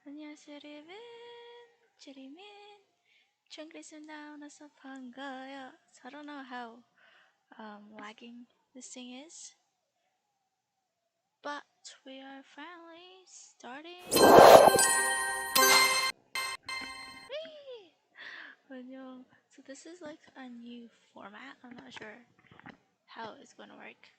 안녕하세요 여러분, 제리민 준비했습니다. 오늘서 반가워요. So I don't know how lagging this thing is, but we are finally starting. 안녕. So this is like a new format. I'm not sure how it's gonna work,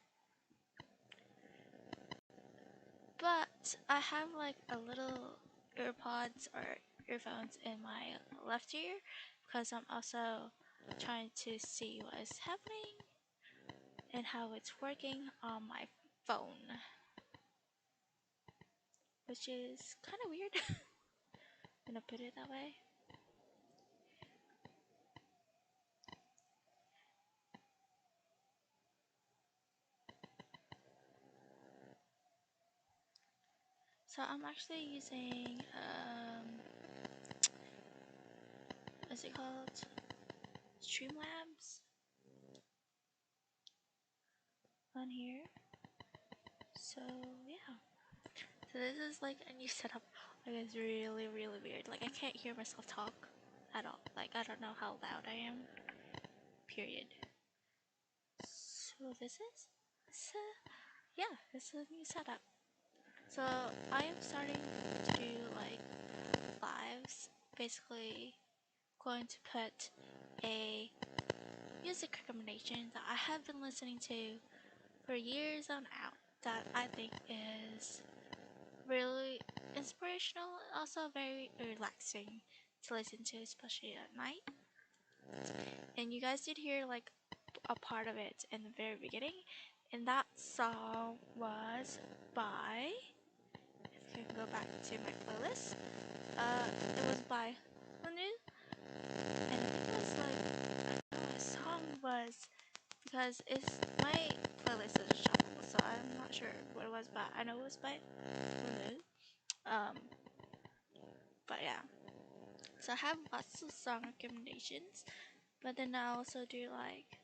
but I have like a little earpods or earphones in my left ear because I'm also trying to see what is happening and how it's working on my phone, which is kind of weird. I'm gonna put it that way. So I'm actually using what's it called? Streamlabs on here. So yeah. So this is like a new setup. Like it's really weird. Like I can't hear myself talk at all. Like I don't know how loud I am. Period. So this is yeah, it's a new setup. So I am starting to do like lives, basically going to put a music recommendation that I have been listening to for years on out that I think is really inspirational, also very relaxing to listen to, especially at night. And you guys did hear like a part of it in the very beginning. And that song was by, if you can go back to my playlist, it was by Hunu, and I think it was like, I don't know what the song was, because it's, my playlist is shuffle, so I'm not sure what it was, but I know it was by Hunu. But yeah, so I have lots of song recommendations, but then I also do like,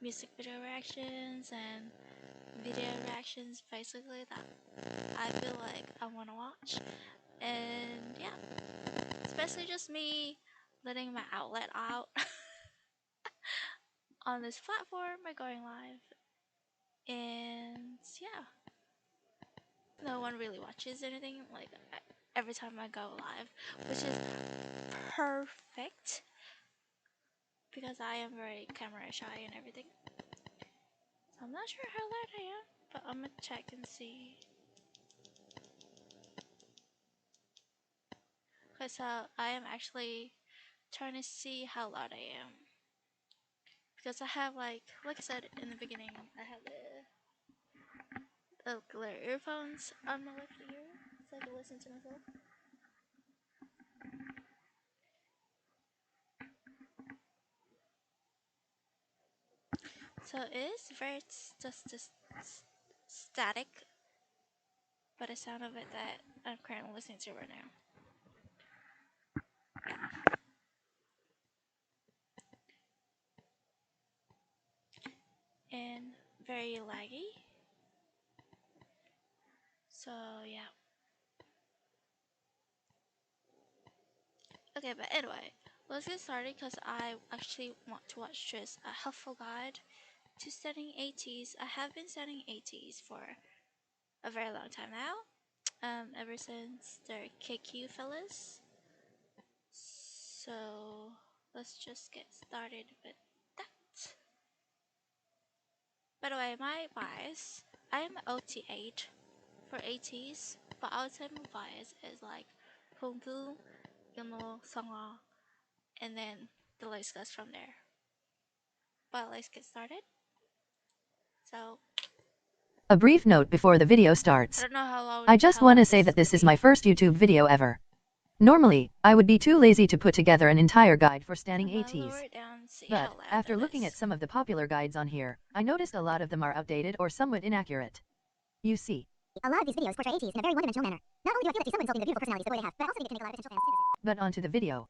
music video reactions and video reactions basically that I feel like I want to watch. And yeah, it's basically just me letting my outlet out on this platform by going live. And yeah, no one really watches anything like every time I go live, which is perfect because I am very camera shy and everything. So I'm not sure how loud I am, but I'm gonna check and see. Okay, so I am actually trying to see how loud I am. Because I have like I said in the beginning, I have the clear earphones on my left ear so I can listen to myself. So it is very just static, but the sound of it that I'm currently listening to right now. And very laggy. So yeah. Okay, but anyway, let's get started because I actually want to watch just a helpful guide to studying ATEEZ. I have been studying ATEEZ for a very long time now, ever since the KQ fellas. So let's just get started with that. By the way, my bias, I am OT8 for ATEEZ, but I would say my bias is like Hongbu, Yono, Songa, and then the list goes from there. But let's get started. So A brief note before the video starts. I don't know how long. I just want to say that this is my first YouTube video ever. Normally, I would be too lazy to put together an entire guide for standing ATEEZ. But, after looking at some of the popular guides on here, I noticed a lot of them are outdated or somewhat inaccurate. You see, a lot of these videos portray ATEEZ in a very one-dimensional manner. Not only do I feel that they're somewhat insulting the beautiful personalities the way they have, but I also think it can make a lot of potential fans stupid. But onto the video.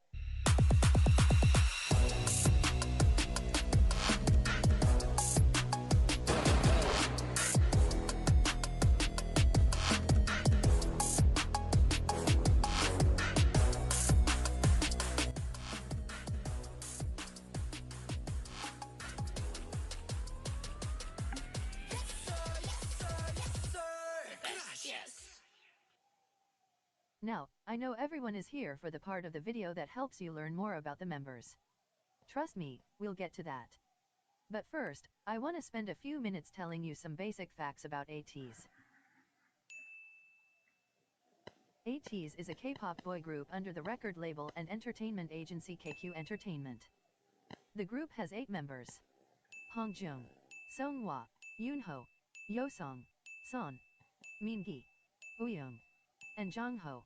Now, I know everyone is here for the part of the video that helps you learn more about the members. Trust me, we'll get to that. But first, I want to spend a few minutes telling you some basic facts about ATEEZ. ATEEZ is a K-pop boy group under the record label and entertainment agency KQ Entertainment. The group has 8 members: Hongjung, Seonghwa, Yoonho, Woosung, Son, Mingi, Woosung, and Jongho.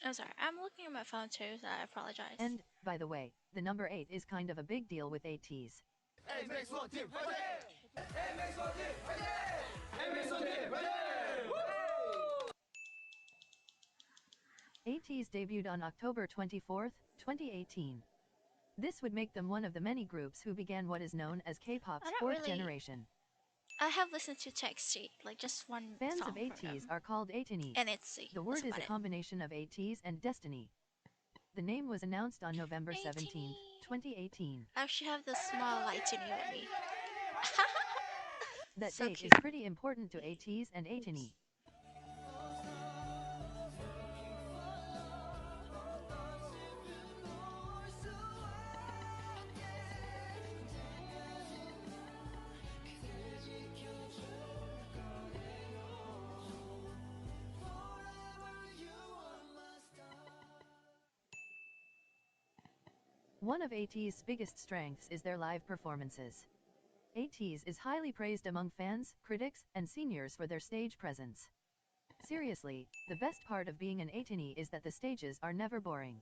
I'm sorry, I'm looking at my phone too, so I apologize. And, by the way, the number 8 is kind of a big deal with ATEEZ. ATEEZ debuted on October 24, 2018. This would make them one of the many groups who began what is known as K-pop's fourth generation. I have listened to TXT, like just one Fans song of ATEEZ are called ATEEZ. and ITZY. The word is a combination of ATEEZ and Destiny. The name was announced on November 17, 2018. I actually have the small lightning with me. That So date cute. is pretty important to ATEEZ and ATEEZ. One of ATEEZ's biggest strengths is their live performances. ATEEZ is highly praised among fans, critics, and seniors for their stage presence. Seriously, the best part of being an ATEEZ is that the stages are never boring.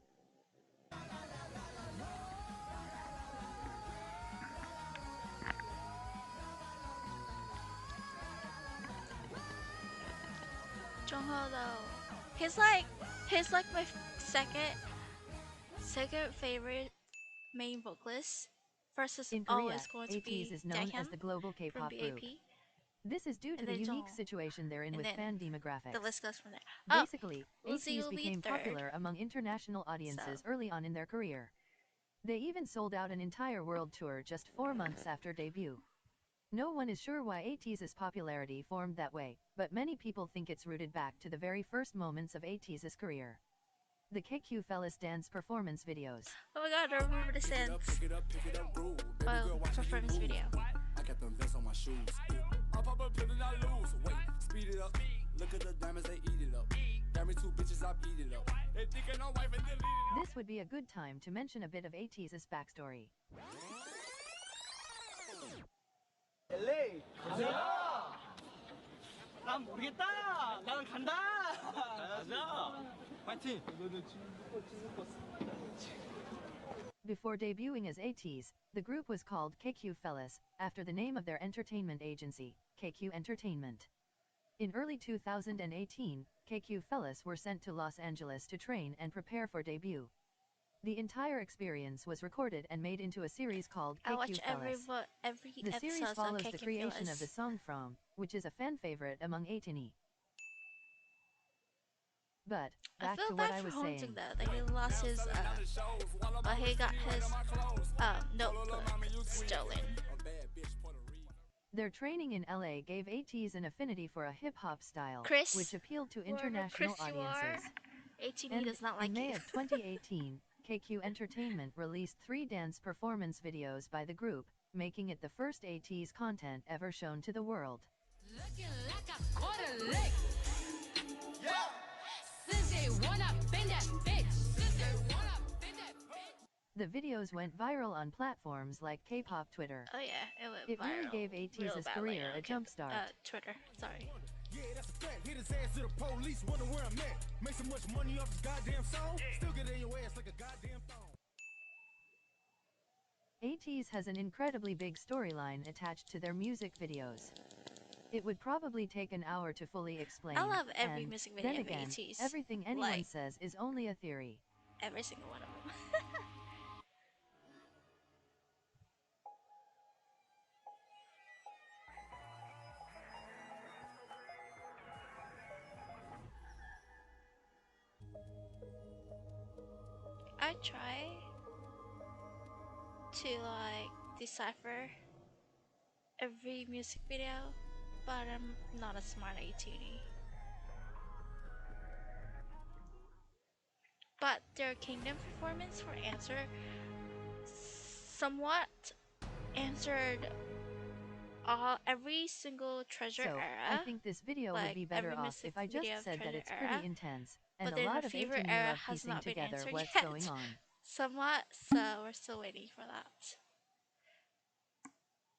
Jungho though, he's like my second favorite main vocalist. First is In Korea, always going to ATEEZ be is known Daehyun as the global from K-pop group. BAP, This is due to and the then unique Jungho, situation they're in and with then fan the demographics. list goes from there. Basically, Uzi ATEEZ will be became third. popular among international audiences early on in their career. They even sold out an entire world tour just 4 months after debut. No one is sure why ATEEZ's popularity formed that way, but many people think it's rooted back to the very first moments of ATEEZ's career. The KQ Fellas dance performance videos. Oh my god, I remember the sense. Performance video. I got them vents on my shoes. I pop a pill and I lose. Wait, speed it up. Look at the diamonds, they eat it up. Got me 2 bitches, I beat it up. They thinking I'm wife and delete it. This would be a good time to mention a bit of ATEEZ's backstory. LA. 난 모르겠다. 나는 간다. 가자. 파이팅. Before debuting as ATEEZ, the group was called KQ Fellas, after the name of their entertainment agency, KQ Entertainment. In early 2018, KQ Fellas were sent to Los Angeles to train and prepare for debut. The entire experience was recorded and made into a series called I watch KQ every Fellas. The series episode follows of the KQ creation Fellas. of the song From, which is a fan favorite among ATEEZ. But, I back feel to what bad I for was Woosung saying. though, that he lost his, but he got his notebook stolen. Their training in LA gave ATEEZ an affinity for a hip-hop style, Chris, which appealed to whoever international Chris you are, audiences. 18 And, does not like in May you. of 2018, KQ Entertainment released 3 dance performance videos by the group, making it the first ATEEZ content ever shown to the world. Looking like a quarter lick. Since they wanna bend that bitch. Since they wanna bend that bitch. The videos went viral on platforms like Kpop Twitter. Oh yeah, it went It viral. really gave real ATEEZ's badly career on a jump start. Twitter, sorry. Yeah, that's a fact. Hit his ass to the police, wonder where I'm at. Make so much money off this goddamn song. Still get in your ass like a goddamn thong. ATEEZ has an incredibly big storyline attached to their music videos. It would probably take an hour to fully explain, I love every and, music video then of again, ATEEZ. everything anyone Like, says is only a theory. every single one of them. I try to like decipher every music video, but I'm not a smart ATEEZ. But their Kingdom performance for Answer somewhat answered every single Treasure So, era. I think this video would like be better every off music if I just video of said that Treasure it's era, pretty intense, and but a then lot the of Fever ATEEZ era love has piecing not been together answered what's yet. going on. Somewhat, so we're still waiting for that.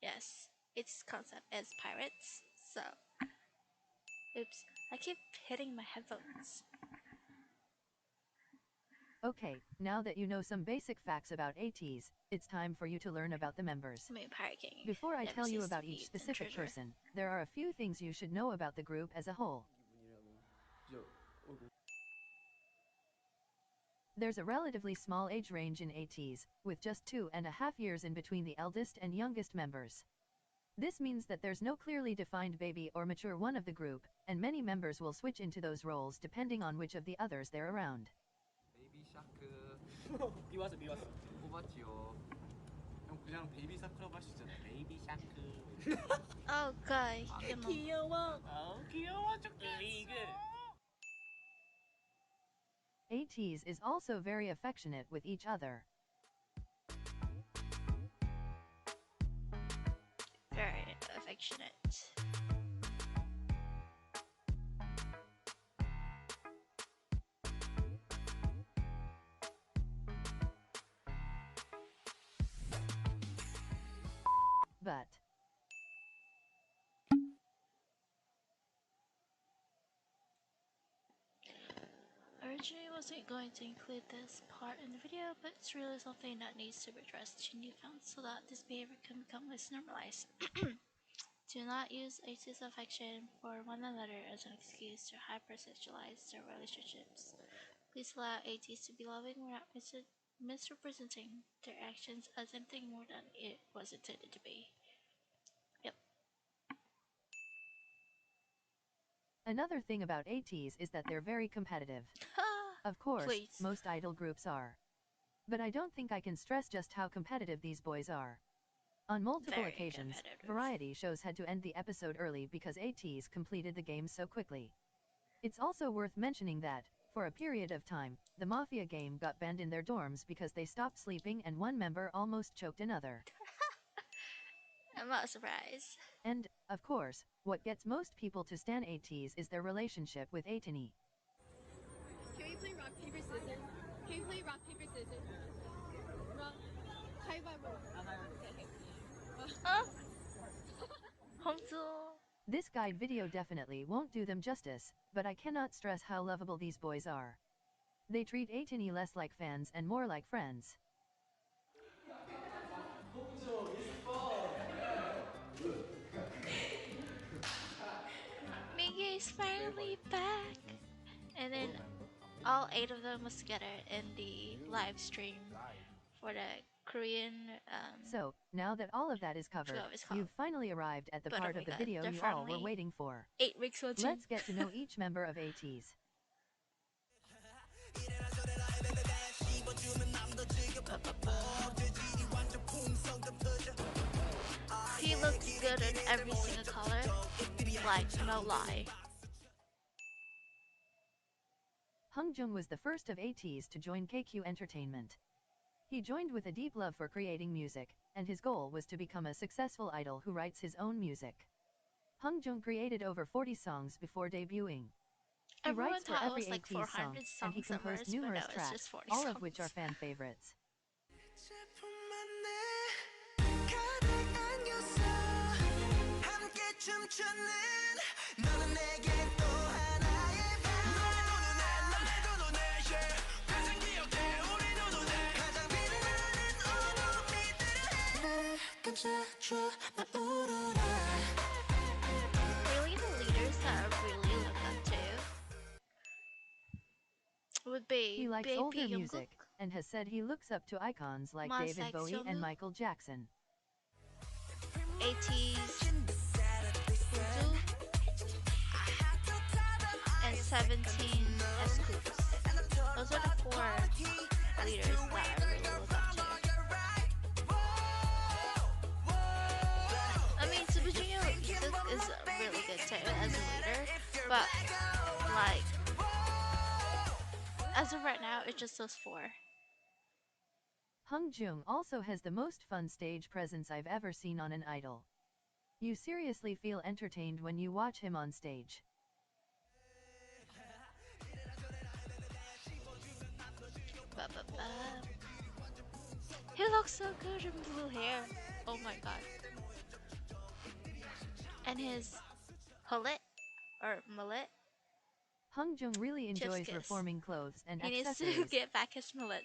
Yes, its concept is pirates, so. Oops, I keep hitting my headphones. Okay, now that you know some basic facts about ATEEZ, it's time for you to learn about the members. I mean, Pirate King. Before I never tell you ceased to about be each in specific Treasure. person, there are a few things you should know about the group as a whole. There's a relatively small age range in ATEEZ, with just 2.5 years in between the eldest and youngest members. This means that there's no clearly defined baby or mature one of the group, and many members will switch into those roles depending on which of the others they're around. 베이비 샤크 미웠어. 뽑았지요. 형 그냥 베이비 샤크라고 할 수 있잖아. 베이비 샤크. Oh god, you know. 귀여워. 귀여워 죽겠어. ATEEZ is also very affectionate with each other. Very affectionate. originally wasn't going to include this part in the video, but it's really something that needs to be addressed to newfound so that this behavior can become less normalized. Do not use ATEEZ affection for one another as an excuse to hypersexualize their relationships. Please allow ATEEZ to be loving without misrepresenting their actions as anything more than it was intended to be. Yep. Another thing about ATEEZ is that they're very competitive. Of course, Please. most idol groups are. But I don't think I can stress just how competitive these boys are. On multiple Very occasions, competitive. variety shows had to end the episode early because ATEEZ completed the game so quickly. It's also worth mentioning that, for a period of time, the Mafia game got banned in their dorms because they stopped sleeping and one member almost choked another. I'm not surprised. And, of course, what gets most people to stan ATEEZ is their relationship with ATEEZ. Can we play rock, paper, scissors? Can we play rock, paper, scissors? Rock, This guide video definitely won't do them justice, but I cannot stress how lovable these boys are. They treat ATEEZ less like fans and more like friends. Miggy's finally back! And then all 8 of them was together in the live stream for the Korean So, now that all of that is covered, you've finally arrived at the but part oh of the my God, video they're you all were finally waiting for. 8 weeks on team. Let's get to know each member of ATEEZ. He looks good in every single color, like no lie. Hungjung was the first of ATEEZ to join KQ Entertainment. He joined with a deep love for creating music, and his goal was to become a successful idol who writes his own music. Hungjung created over 40 songs before debuting. He Everyone writes for thought it every was like ATEEZ 400 song, songs and he composed numerous it's tracks, just 40 all songs. of which are fan favorites. Really, the leaders that I really look up to would be He likes Baby older Jungkook, music, and has said he looks up to icons like Ma David Bowie and Seok-sung, Michael Jackson. ATEEZ, Woosung, and 17 S-Coops. Those are the 4 leaders that I really look up to. I mean, Super Junior Woosung is really good too as a leader, but like as of right now, it's just those 4. Hungjung also has the most fun stage presence I've ever seen on an idol. You seriously feel entertained when you watch him on stage. He looks so good in blue hair. Oh my god. And his mullet or mullet. Hungjung really enjoys kiss. reforming clothes and He needs accessories. to get back his mullet.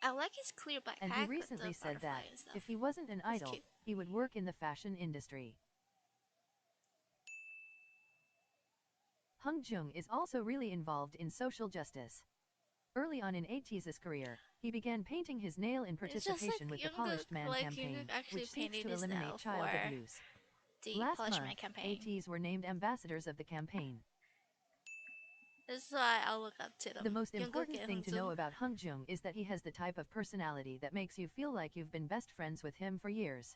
I like his clear backpack. And he recently said that, if he wasn't an idol, he would work in the fashion industry. Hungjung is also really involved in social justice. Early on in ATEEZ's career, he began painting his nail in participation with the Polished Man campaign, which seeks to eliminate child abuse. Last month, ATEEZ were named ambassadors of the campaign. This is why I'll look up to them. The most important thing to know about Hungjung is that he has the type of personality that makes you feel like you've been best friends with him for years.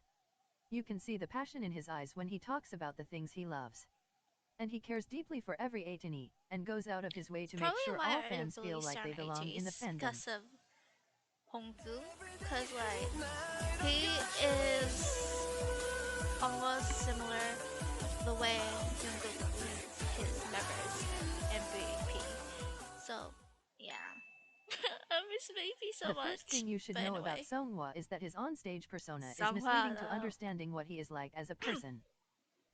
You can see the passion in his eyes when he talks about the things he loves. And he cares deeply for every ATEEZ, and goes out of his way to make sure all fans feel like they belong in the fandom. Because of Hongjoong, because like he is almost similar the way Jungkook treats his members in MVP. So yeah, I'm miss Baby so The much. first thing you should But know about anyway, Seonghwa is that his onstage persona is Seonghwa, misleading to though. understanding what he is like as a person.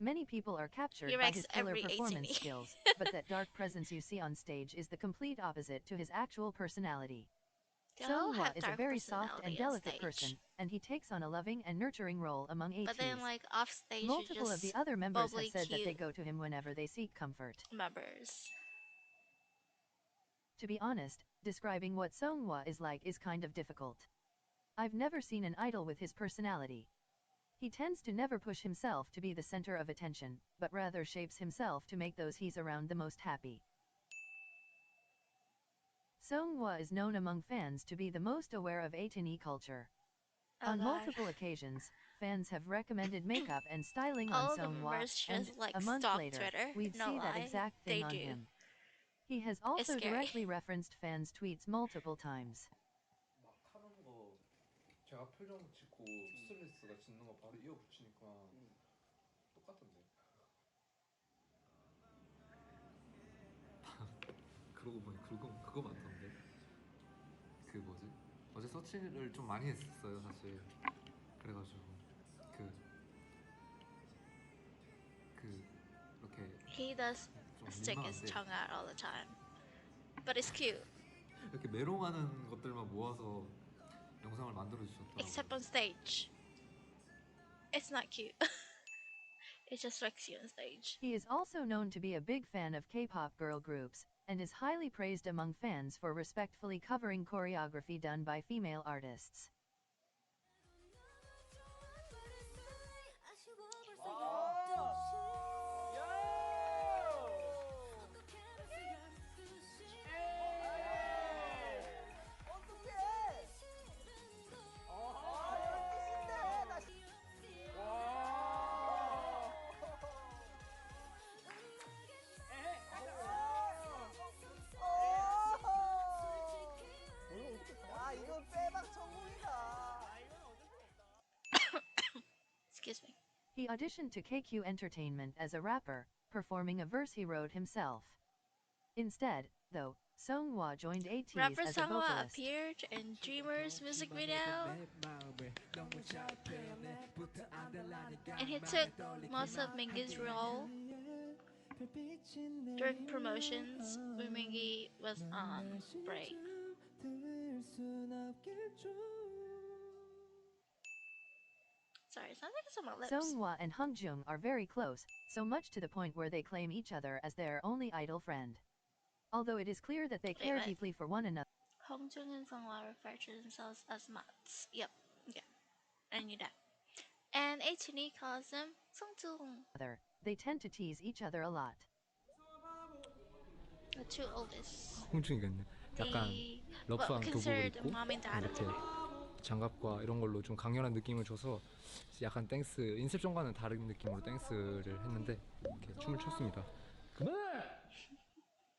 Many people are captured He by makes his killer every performance 18. skills, but that dark presence you see on stage is the complete opposite to his actual personality. They all Seonghwa have is a dark very soft and personality on delicate stage. person, and he takes on a loving and nurturing role among ATEEZ. But then, like, off stage, you're Multiple of just the other members have bubbly, said that they cute go to him whenever they seek comfort. members. To be honest, describing what Seonghwa is like is kind of difficult. I've never seen an idol with his personality. He tends to never push himself to be the center of attention, but rather shapes himself to make those he's around the most happy. Seonghwa is known among fans to be the most aware of ATEEZ culture. Oh On god. multiple occasions, fans have recommended makeup and styling on All the Seonghwa, members and, just like a month stalk later, Twitter. we'd No see that lie, exact they thing on do. him. He has It's also scary. directly referenced fans' tweets multiple times. 막 하는 거 제가 표정 짓고 스트레스가 짓는 거 바로 이어 붙이니까 똑같던데. 그러고 보니 그거 많던데. 그 뭐지? 어제 서치를 좀 많이 했었어요 사실. 그래가지고 이렇게 He does 좀 stick his 민망한데 tongue out all the time. But it's cute. 이렇게 메롱하는 것들만 모아서 영상을 만들어 주셨더라고요. Except on stage. It's not cute. It just wrecks you on stage. He is also known to be a big fan of K-pop girl groups, and is highly praised among fans for respectfully covering choreography done by female artists. Excuse me. He auditioned to KQ Entertainment as a rapper, performing a verse he wrote himself. Instead, though, Seonghwa joined ATEEZ Rapper as a Seonghwa vocalist. appeared in Dreamer's music video, and he took most of Mingi's role during promotions when Mingi was on break. Sorry, something is on my lips. Seonghwa and Hungjung are very close, so much to the point where they claim each other as their only idol friend. Although it is clear that they care wait. deeply for one another. Hongjung and Seonghwa refer to themselves as Mats. Yep, yeah, I knew that. And ATEEZ calls them Sungtung, They tend to tease each other a lot. the two oldest. 홍중이겠네. 약간 The 러프한 교복을 considered 입고 mom and dad of the 이렇게 group. 장갑과 이런 걸로 좀 강렬한 느낌을 줘서 약간 댄스 인셉션과는 다른 느낌으로 댄스를 했는데 이렇게 춤을 췄습니다.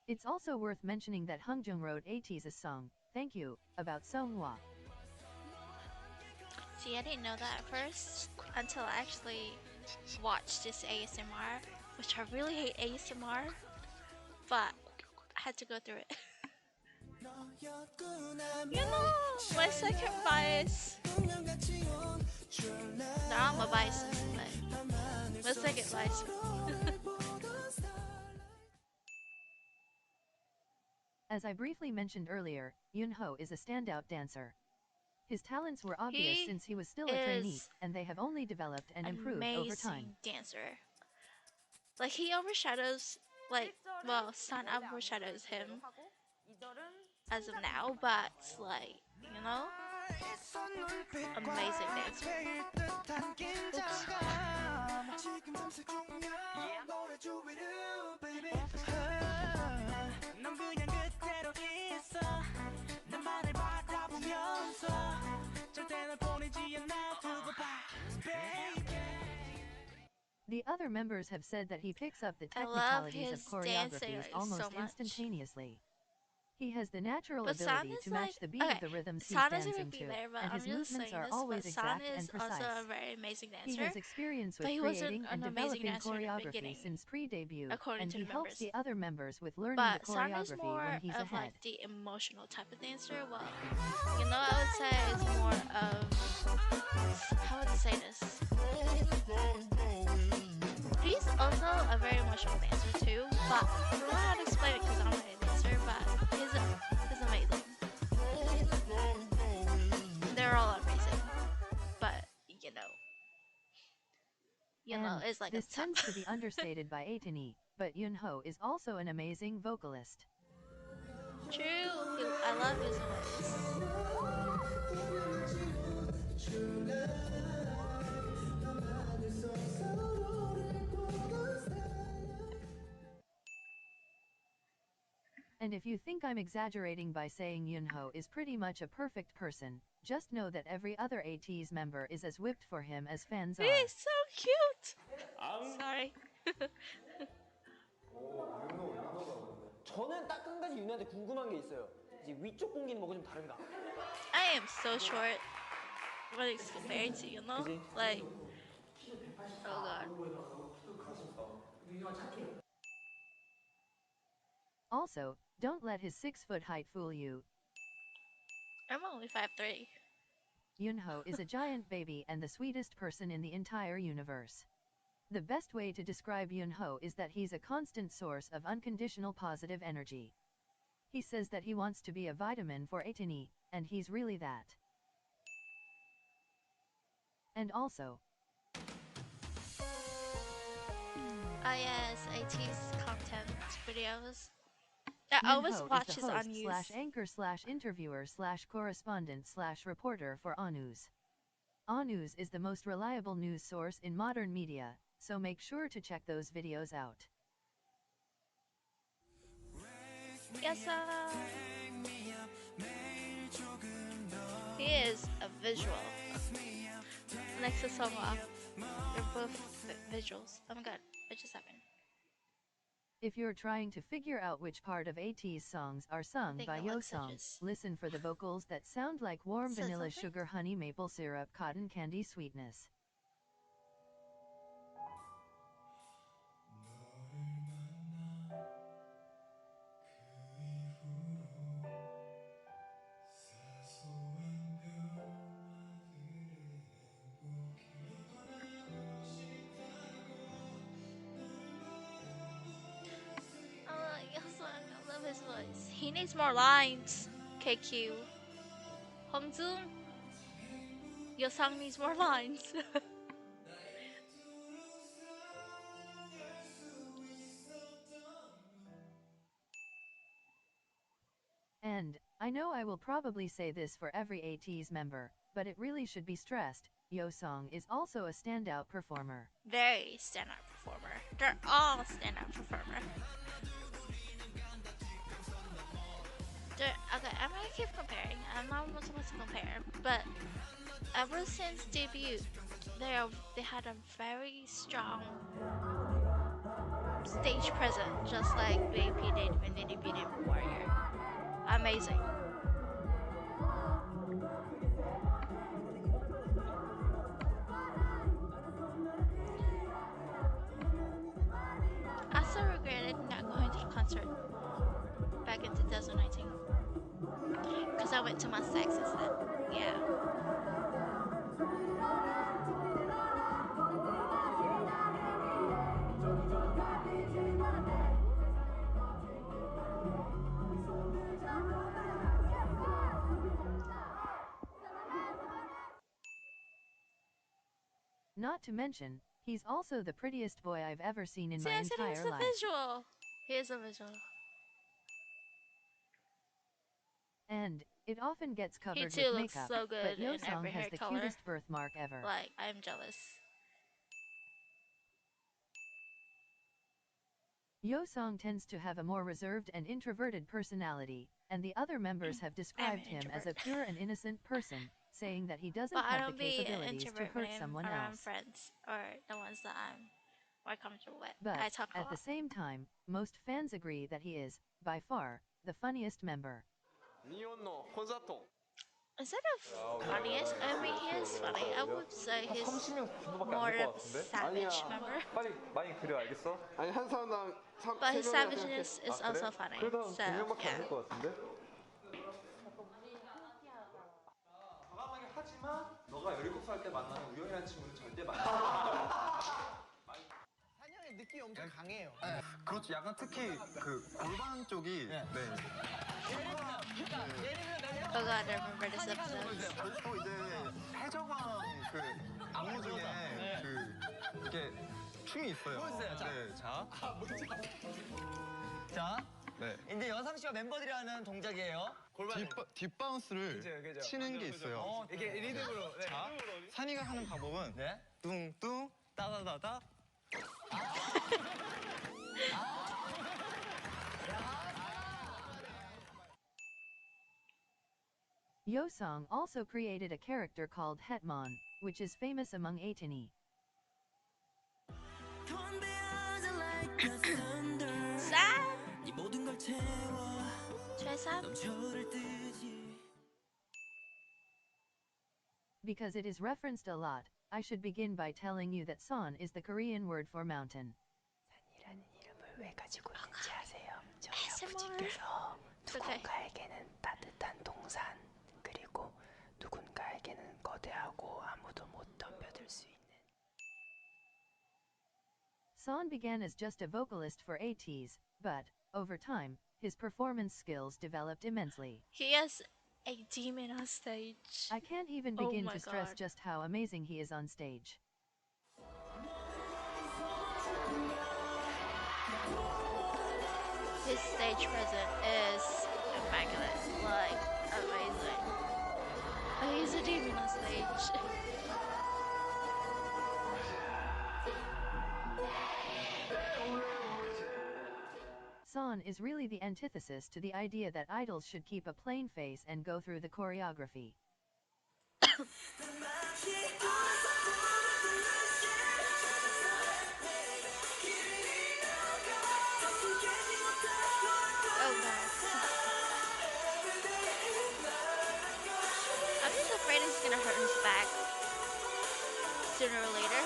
It's also worth mentioning that Hungjung wrote ATEEZ's song, Thank You, about Seonghwa. See, I didn't know that at first until I actually watched this ASMR, which I really hate ASMR, but I had to go through it. You know, my second bias. They're all my biases, but my second bias. As I briefly mentioned earlier, Yoonho is a standout dancer. His talents were obvious since he was still a trainee, and they have only developed and improved over time. Dancer. Like, he overshadows, well, Sun overshadows him as of now, but, like, you know, amazing dancer. Oops. The other members have said that he picks up the I love technicalities of his choreographies dancing almost so much. instantaneously. He has the natural But San ability is to match like, the beat okay, of the rhythms he's San isn't dancing be to, there, but and I'm his just movements saying are this. always But San exact and is also precise. a very amazing He dancer. has experience But with he wasn't creating and an amazing developing dancer in the choreography beginning, since pre-debut, according and to he the helps members. the other members with learning the But San is choreography when more he's of ahead. like the emotional type of dancer. Well, I would say is more of, how would I say this? He's also a very emotional dancer too, but I don't know how to explain it because I'm not a dancer, but he's amazing. They're all amazing, but And it's like a this top. tends to be understated by ATEEZ, but Yunho is also an amazing vocalist. True, I love his voice. And if you think I'm exaggerating by saying Yunho is pretty much a perfect person, just know that every other ATEEZ member is as whipped for him as fans are. He's so cute. Sorry. 저는 딱 한 가지 윤아한테 궁금한 게 있어요. 이제 위쪽 공기는 뭐가 좀 다른가? I am so short when it's compared to 그지? like, oh god. Also, don't let his 6-foot height fool you. I'm only 5'3". Yunho is a giant baby and the sweetest person in the entire universe. The best way to describe Yunho is that he's a constant source of unconditional positive energy. He says that he wants to be a vitamin for ATEEZ, and he's really that. And also, Yes, ATEEZ content videos. I always Yunho watch is his the on host news. slash anchor slash interviewer slash correspondent slash reporter for ATEEZ. ATEEZ is the most reliable news source in modern media, so make sure to check those videos out. Yes, he is a visual. Next to Songhwa. They're both visuals. Oh my god, what just happened? If you're trying to figure out which part of ATEEZ songs are sung by Woosung, listen for the vocals that sound like warm vanilla sugar honey maple syrup cotton candy sweetness. I love his voice. He needs more lines. KQ. Hongjoong. Yosang needs more lines. And, I know I will probably say this for every ATEEZ member, but it really should be stressed, Woosung is also a standout performer. Very standout performer. They're all standout performer. Okay, I'm gonna keep comparing. I'm not supposed to compare, but ever since debut, they had a very strong stage presence, just like BP did when they debuted in Warrior. Amazing. I still regretted not going to the concert back in 2019 because I went to my sex instead. Yeah. Not to mention, he's also the prettiest boy I've ever seen in See, my I said he was entire a life. visual. He is a visual. And, it often gets He covered too with looks makeup, so good but in Woosung every has hair the color. cutest birthmark ever. Like, I'm jealous. Woosung tends to have a more reserved and introverted personality, and the other members have described him as a pure and innocent person, saying that he doesn't But I have the don't be an capabilities to introvert hurt when I'm someone around else. friends or the ones that I'm more comfortable with. But, I talk a at the lot. same time, most fans agree that he is, by far, the funniest member. Instead of funniest, I mean he is funny. I would say he's 30명 정도밖에 more 안 될 of 것 a 같은데? savage member. 빨리 많이 그려 알겠어? 아니 한 사람당 But his 3명이라 savageness is 아, 그래? also funny. 그래도 So 한 2명밖에 안 yeah. 될 것 같은데? 과감하게 하지만 너가 17살 때 만나는 우영이라는 친구는 절대 만나지 한영의 느낌이 엄청 강해요. 그렇죠. 약간 특히 그 골반 쪽이 네. Oh god, I remember this episode. 또 이제 해적왕 그 안무 중에 그 이게 춤이 있어요. 보여주세요. 자. 네, 자. 자, 네. 이제 여상 씨와 멤버들이 하는 동작이에요. 뒷바운스를 그죠. 치는 게 있어요. 이게 리듬으로. 네. 자, 산이가 하는 방법은 네. 뚱뚱 따다다다. Woosung also created a character called Hetman, which is famous among ATEEZ. Sad. Sad. Because it is referenced a lot, I should begin by telling you that San is the Korean word for mountain. 산이라는 이름을 왜 가지고 있는지 아세요? 저희 ASMR. 아버지께서 Okay. 누군가에게는 따뜻한 동산, 그리고 누군가에게는 거대하고 아무도 못 덤벼들 수 있는. San began as just a vocalist for ATEEZ, but, over time, his performance skills developed immensely. He has a demon on stage. I can't even Oh begin my to stress God. just how amazing he is on stage. His stage presence is immaculate, like amazing. He's a demon on stage. San is really the antithesis to the idea that idols should keep a plain face and go through the choreography. Oh god. I'm just afraid it's gonna hurt his back sooner or later,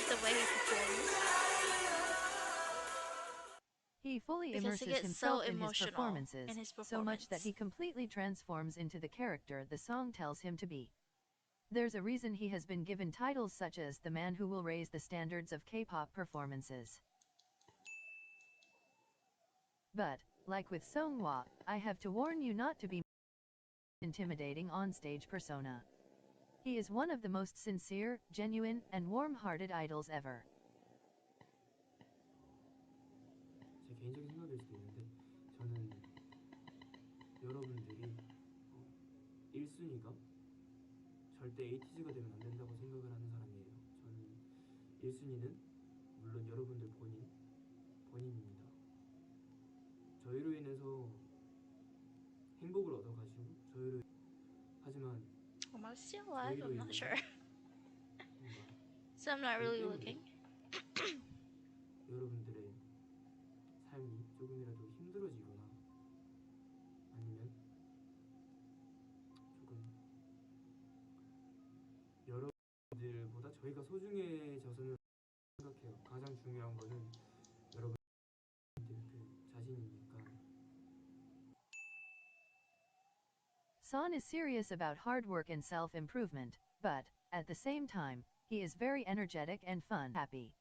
the way he performs. He fully Because immerses he gets himself so in his emotional performances, in his so much that performance. he completely transforms into the character the song tells him to be. There's a reason he has been given titles such as the man who will raise the standards of K-pop performances. But, like with Seonghwa, I have to warn you not to be intimidating on-stage persona. He is one of the most sincere, genuine, and warm-hearted idols ever. 제 개인적인 생각일 수도 있는데 저는 여러분들이 1순위가 절대 에이티즈가 되면 안 된다고 생각을 하는 사람이에요. 저는 1순위는 물론 여러분들 본인입니다. 저희로 인해서 행복을 얻어가시고 하지만 Am I still alive? I'm not sure. So I'm not really looking. 여러분들의 삶이 조금이라도 힘들어지거나 아니면 조금 여러분들보다 저희가 소중해져서는 생각해요. 가장 중요한 거는 여러분들 그 자신이니까. San is serious about hard work and self-improvement, but, at the same time, he is very energetic and fun, happy.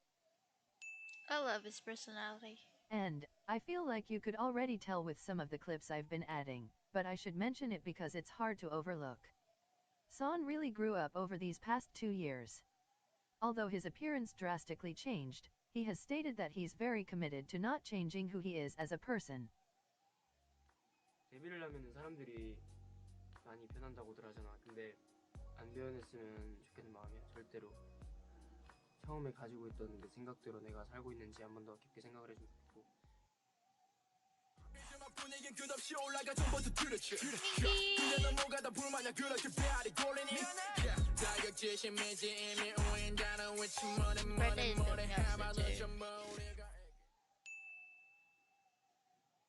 I love his personality. And, I feel like you could already tell with some of the clips I've been adding, but I should mention it because it's hard to overlook. San really grew up over these past 2 years. Although his appearance drastically changed, he has stated that he's very committed to not changing who he is as a person. 데뷔를 하면은 사람들이 많이 변한다고들 하잖아. 근데 안 변했으면 좋겠는 마음이야. 절대로. 처음에 가지고 있던 그 생각대로 내가 살고 있는지 한 번 더 깊게 생각을 해주고 싶고.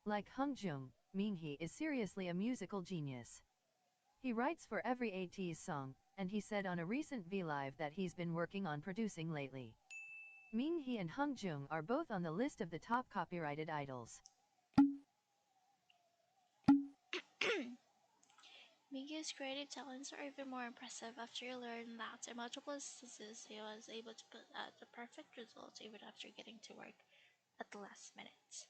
Like Hungjung, Minhee is seriously a musical genius. He writes for every ATEEZ song, and he said on a recent V-Live that he's been working on producing lately. Minhee and Hongjoong are both on the list of the top copyrighted idols. Mingyu's creative talents are even more impressive after you learn that in multiple instances he was able to put out the perfect result even after getting to work at the last minute.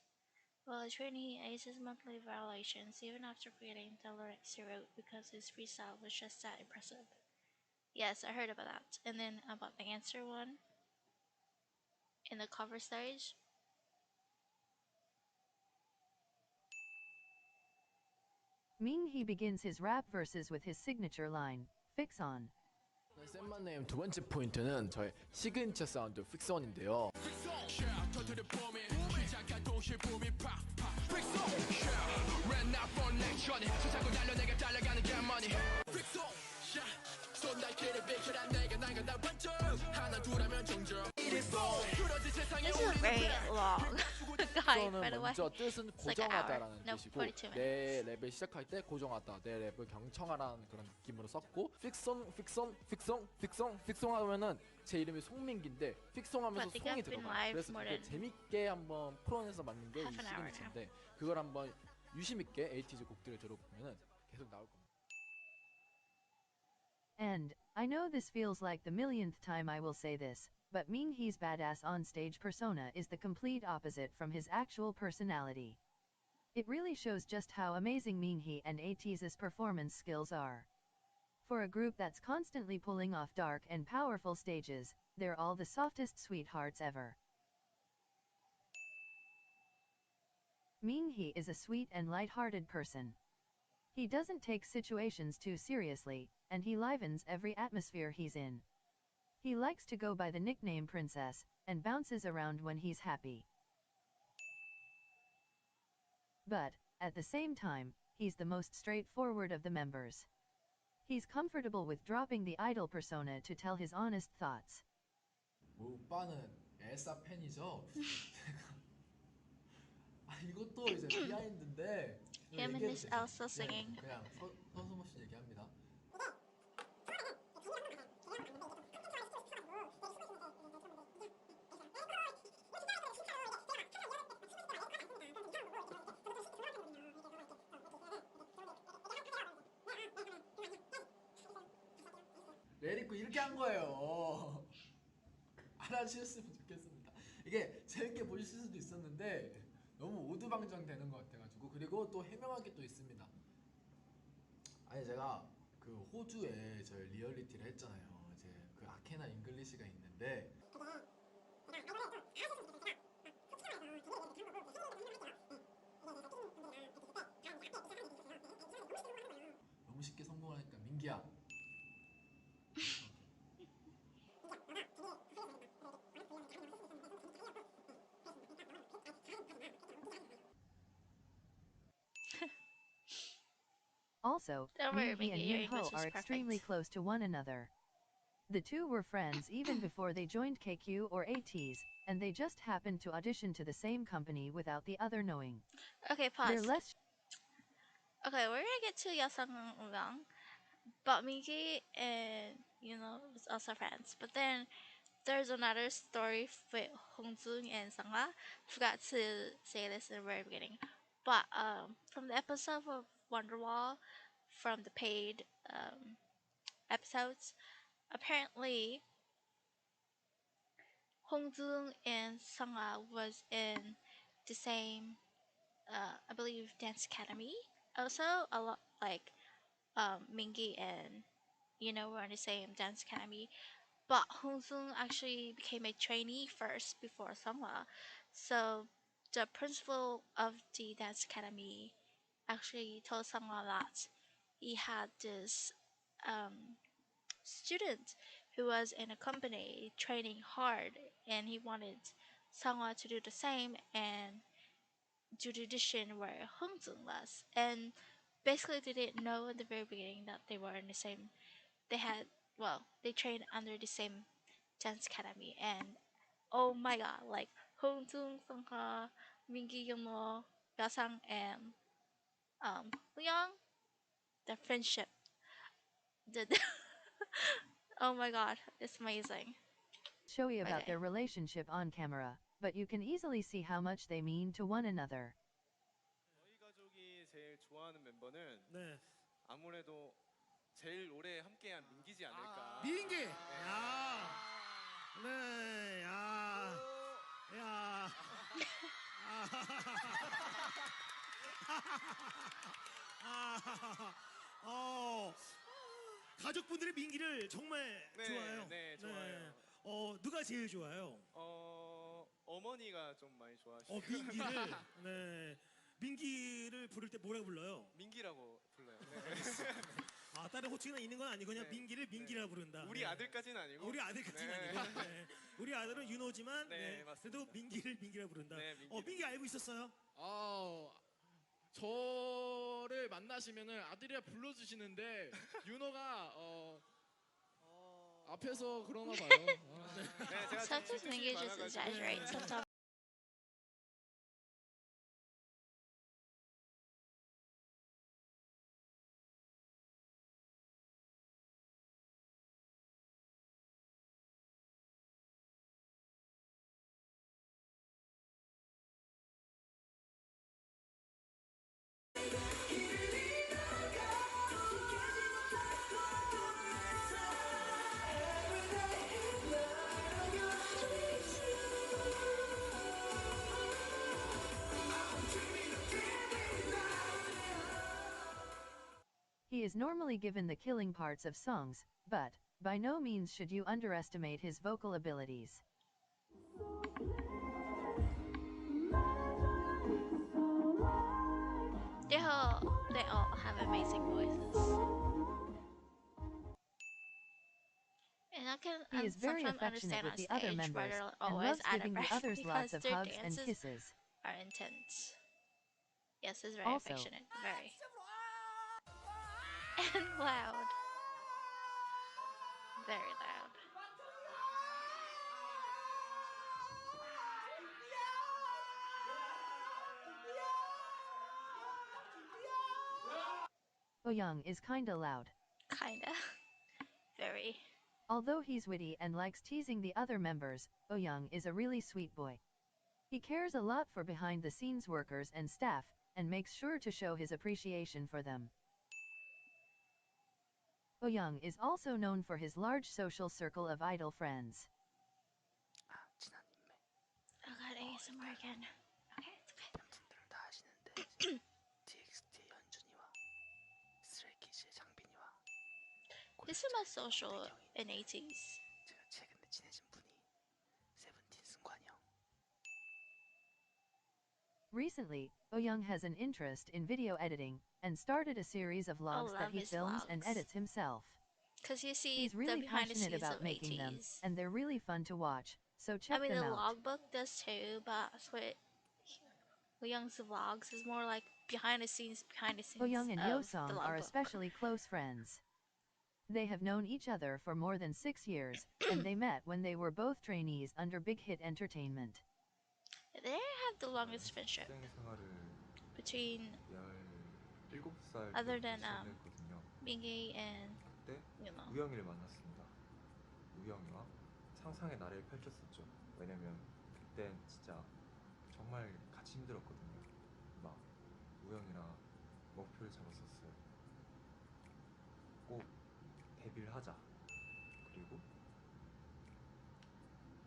While training, he aces monthly evaluations even after creating the lyrics he wrote because his freestyle was just that impressive. Yes, I heard about that. And then about the answer one in the cover stage. Minhee begins his rap verses with his signature line, "Fix on." 쌤만네임 두 번째 포인트는 저의 시그니처 사운드 픽스온인데요. This is very long. Guy, by the way. 먼저 뜻은 It's like an hour. 고정하다라는 No, 뜻이고 42 내 minutes. 랩을 시작할 때 고정하다, 내 랩을 경청하라는 그런 느낌으로 썼고 픽송 하면은 제 이름이 송민기인데 픽송하면서 But they 송이 have been 들어가. live 그래서 more 그게 than 재밌게 한번 풀어내서 만든 게 이 half an hour 시그니처인데 그걸 한번 유심 있게 에이티즈 곡들을 들어보면은 계속 나올 겁니다. And, I know this feels like the millionth time I will say this, but Minhee's badass on-stage persona is the complete opposite from his actual personality. It really shows just how amazing Minhee and ATEEZ's performance skills are. For a group that's constantly pulling off dark and powerful stages, they're all the softest sweethearts ever. Minhee is a sweet and light-hearted person. He doesn't take situations too seriously, and he livens every atmosphere he's in. He likes to go by the nickname Princess, and bounces around when he's happy. But, at the same time, he's the most straightforward of the members. He's comfortable with dropping the idol persona to tell his honest thoughts. 오빠는 엘사 팬이죠? 이것도 이제 비하인드인데 Him and Miss Elsa singing. 그냥 서슴없이 얘기합니다. 레리코 이렇게 한 거예요. 알아주셨으면 좋겠습니다. 이게 재밌게 보실 수도 있었는데 너무 오두방정 되는 것 같아가지고 그리고 또 해명할 게 또 있습니다. 아니 제가 그 호주에 저희 리얼리티를 했잖아요. 이제 그 아케나 잉글리시가 있는데 너무 쉽게 성공하니까 민기야. Also, Don't worry, Minhee and Mingy, your Minho English is are extremely perfect. close to one another. The two were friends even before they joined KQ or ATEEZ, and they just happened to audition to the same company without the other knowing. Okay, They're pause. less Okay, we're gonna get to Yasang Wang, but Mingy and was also friends. But then there's another story with Hongzung and Sangha. Forgot to say this in the very beginning, but from the episode of Wonderwall, from the paid episodes, apparently Hongzung and Sangha was in the same, I believe, dance academy. Also, a lot like Mingy and were in the same dance academy. But Hongzung actually became a trainee first before Sangha. So the principal of the dance academy actually told Sangha that he had this student who was in a company training hard, and he wanted Sangha to do the same and do the audition where Hongzung was. And basically, they didn't know in the very beginning that they were in the same. They trained under the same dance academy, and oh my god, like Hongzung, Sangha, Mingi, Yono, Yasang, and Woosung, the friendship, the oh my god, it's amazing. Showy about Okay. their relationship on camera, but you can easily see how much they mean to one another. 저희 가족이 제일 좋아하는 멤버는 네. 아무래도 제일 오래 함께한 민기지 않을까. 민기. 야. 네. 야. 야. 가족분들의 민기를 정말 네, 좋아해요. 네, 좋아요. 누가 제일 좋아요? 어머니가 좀 많이 좋아하시고. 민기를. 네. 민기를 부를 때 뭐라고 불러요? 민기라고 불러요. 네. 다른 호칭이 있는 건 아니고 그냥 네. 민기를 민기라 부른다. 우리 아들까지는 아니고. 우리 아들까지는 네. 아니고. 네. 우리 아들은 윤호지만 네, 그래도 민기를 민기라 부른다. 네, 민기 알고 있었어요? 저를 만나시면은 아들이라 불러주시는데 윤호가 앞에서 그러나 봐요. 네, 제가 Sometimes Mingy just exaggerates. Sometimes. He is normally given the killing parts of songs, but by no means should you underestimate his vocal abilities. They all have amazing voices. And I can He is very sometimes affectionate understand with on the stage other why members they're and always loves out of giving the breath others because lots of their hugs and dances kisses. are intense. Yes, it's very Also, affectionate, very. And loud. Very loud. Woosung is kinda loud. Kinda. Very. Although he's witty and likes teasing the other members, Woosung is a really sweet boy. He cares a lot for behind-the-scenes workers and staff, and makes sure to show his appreciation for them. Woosung is also known for his large social circle of idol friends. Oh god, ASMR again. Okay, it's okay. 팬분들은 다 아시는데 TXT 현준이와 스트레이키즈의 장빈이와 This is my social in ATEEZ. 제가 최근에 친해진 분이 세븐틴 승관이 형. Recently, Woosung has an interest in video editing, and started a series of vlogs that he films and edits himself. Because you see He's really the behind the passionate scenes about of making them, ATEEZ. and they're really fun to watch, so check I mean, them the out. logbook does too, but Woosung's vlogs is more like behind the scenes Woosung and of the Woosung are logbook. especially close friends. They have known each other for more than 6 years, and they met when they were both trainees under Big Hit Entertainment. They have the longest friendship 생활을 between 17살 other than 지냈거든요. Mingy and 그때 우영이를 만났습니다. 우영이와 상상의 나래를 펼쳤었죠. 왜냐면 그땐 진짜 정말 같이 힘들었거든요. 막 우영이랑 목표를 잡았었어요. 꼭 데뷔를 하자. 그리고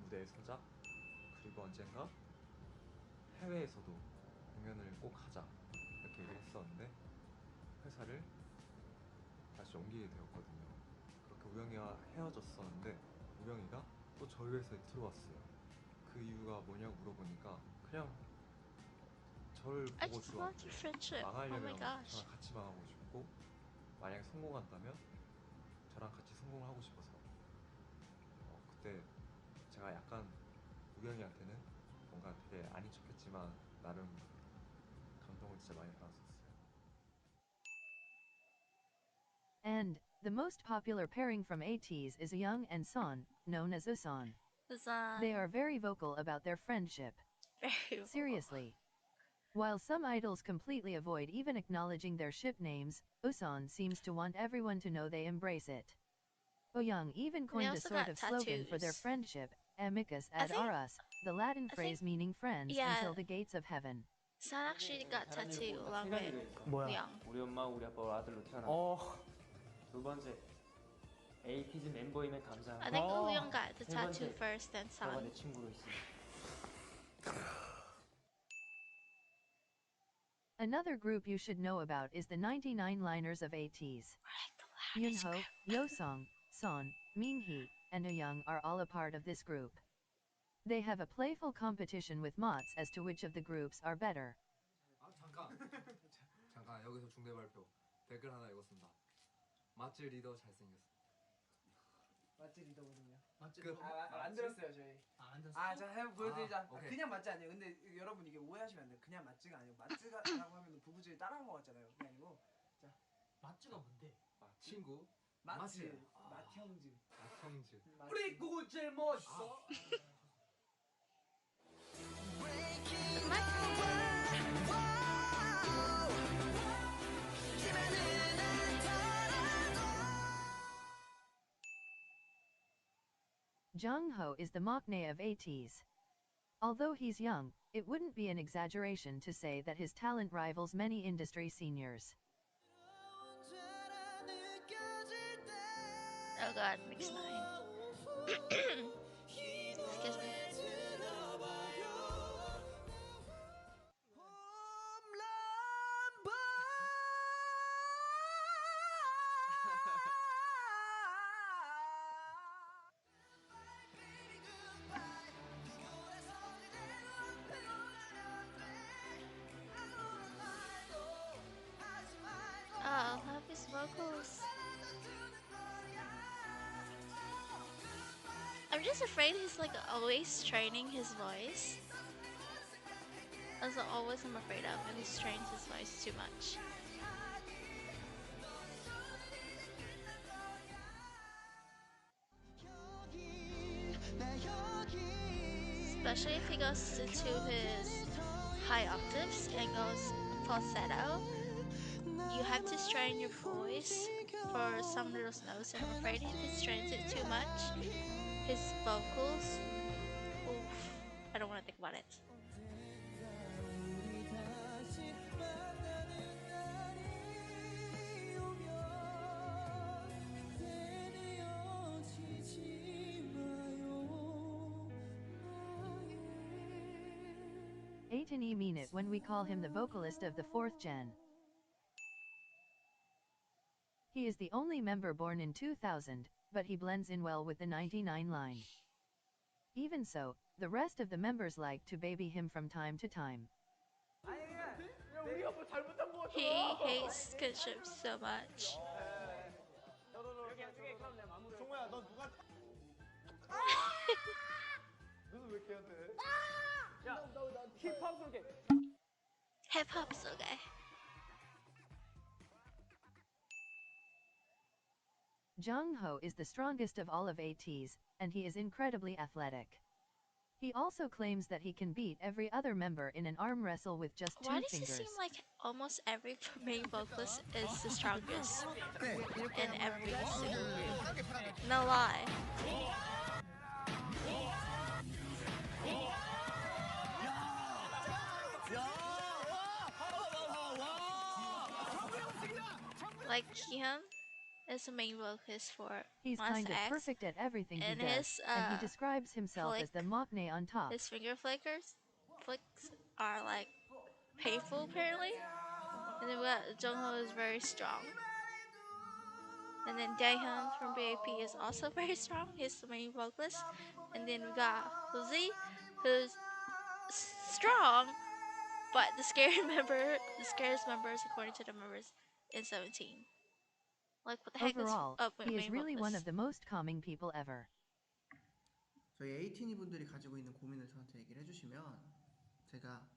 무대에 서자. 그리고 언젠가 해외에서도 공연을 꼭 하자. 이렇게 얘기를 했었는데 회사를 다시 옮기게 되었거든요. 그렇게 우영이와 헤어졌었는데 우영이가 또 저희 회사에 들어왔어요. 그 이유가 뭐냐고 물어보니까 그냥 저를 보고 들어왔어요. 망하려면 저랑 같이 망하고 싶고 만약에 성공한다면 저랑 같이 성공을 하고 싶어서 그때 제가 약간 우영이한테는 뭔가 되게 아닌 척했지만 나름 감동을 진짜 많이 받았었어요. And the most popular pairing from ATEEZ is Woosung and Son, known as Woosung. They are very vocal about their friendship. Very vocal. Seriously. While some idols completely avoid even acknowledging their ship names, Woosung seems to want everyone to know they embrace it. Woosung even coined a sort of slogan for their friendship, amicus ad auras, the Latin phrase meaning friends until the gates of heaven. Son actually got tattoo along with Young. 우리 엄마 우리 아빠 아들로 태어났고 두 번째 ATEEZ 멤버임에 감사하고 I think Young got the tattoo first, then 너가 Son. 내 친구로 있으니 Another group you should know about is the 99 liners of ATEEZ. Yoonho, Yeosong, Son, Minghee, and Woosung are all a part of this group. They have a playful competition with mots as to which of the groups are better. 잠깐 여기서 중대 발표. 댓글 하나 읽었습니다. 맛집 리더 잘생겼어. 맛집 리더거든요. 맛집 안 들었어요 저희. 안 들었어? 자 한번 보여드리자. 오케이. 그냥 맛집 아니에요. 근데 여러분 이게 오해하시면 안 돼요. 그냥 맛집가 아니고 맛집이라고 하면 부부들이 따라한 것 같잖아요. 그게 아니고 자 맛주가 뭔데? 친구. 맛집. 맛형즈. 맛형즈. 우리 구구 제일 멋있어. Jungho is the maknae of ATEEZ. Although he's young, it wouldn't be an exaggeration to say that his talent rivals many industry seniors. Oh god, mix 9. Excuse me. Oh, I love his vocals. I'm just afraid he's like always training his voice. That's always I'm afraid of, and he trains his voice too much. Especially if he goes into his high octaves and goes falsetto. You have to strain your voice for some of those notes, and I'm afraid if he strains it too much, his vocals, oof, I don't want to think about it. ATEEZ mean it when we call him the vocalist of the 4th gen. He is the only member born in 2000, but he blends in well with the 99 line. Even so, the rest of the members like to baby him from time to time. He hates skinship so much. Hip hop's okay. Jungho is the strongest of all of ATEEZ, and he is incredibly athletic. He also claims that he can beat every other member in an arm wrestle with just 2 Why does fingers. it seem like almost every main vocalist is the strongest in every single group? No lie. Like him is the main vocalist for He's Monsta kind of X, perfect at everything he and does, his and he describes himself as the maknae on top. his finger flicks are like painful apparently. And then we got Jungho is very strong. And then Daehyun from BAP is also very strong. He's the main vocalist. And then we got Woozy, who's strong, but the scariest members according to the members in 17. Like what the heck Overall, is he is main really vocalist? one of the most calming people ever. 저희 에이티니 분들이 가지고 있는 고민을 저한테 얘기를 해주시면 제가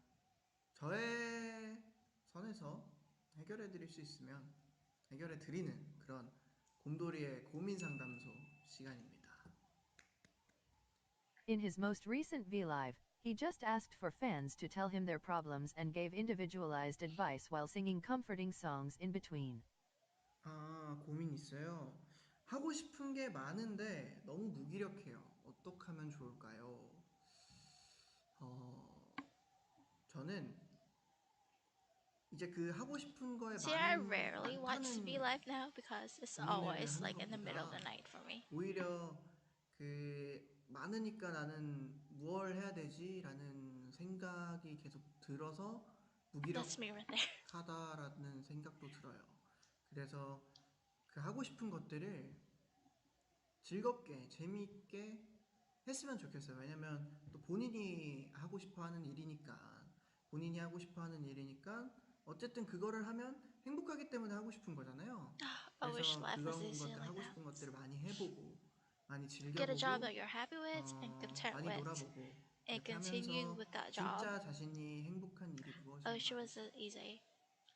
저의 선에서 해결해드릴 수 있으면 해결해드리는 그런 곰돌이의 고민 상담소 시간입니다. In his most recent V-Live, He just asked for fans to tell him their problems and gave individualized advice while singing comforting songs in between. 아, 고민 있어요. 하고 싶은 게 많은데 너무 무기력해요. 어떻게 하면 좋을까요? 저는 이제 그 하고 싶은 거에 See, I rarely watch TV 많다는 Live now because it's 고민을 always 하는 like in the middle of the 것보다 night for me. 오히려 그 많으니까 나는 뭘 해야 되지라는 생각이 계속 들어서 무기력하다라는 생각도 들어요. 그래서 그 하고 싶은 것들을 즐겁게 재미있게 했으면 좋겠어요. 왜냐면 또 본인이 하고 싶어하는 일이니까 어쨌든 그거를 하면 행복하기 때문에 하고 싶은 거잖아요. 그래서 그런 것들 하고 싶은 것들을 많이 해보고 많이 즐겨보고 Get a job that you're happy with and content 많이 with, 놀아보고 and 그렇게 continue 하면서 with that job. 진짜 자신이 행복한 일이 무엇인가 I wish it was easy.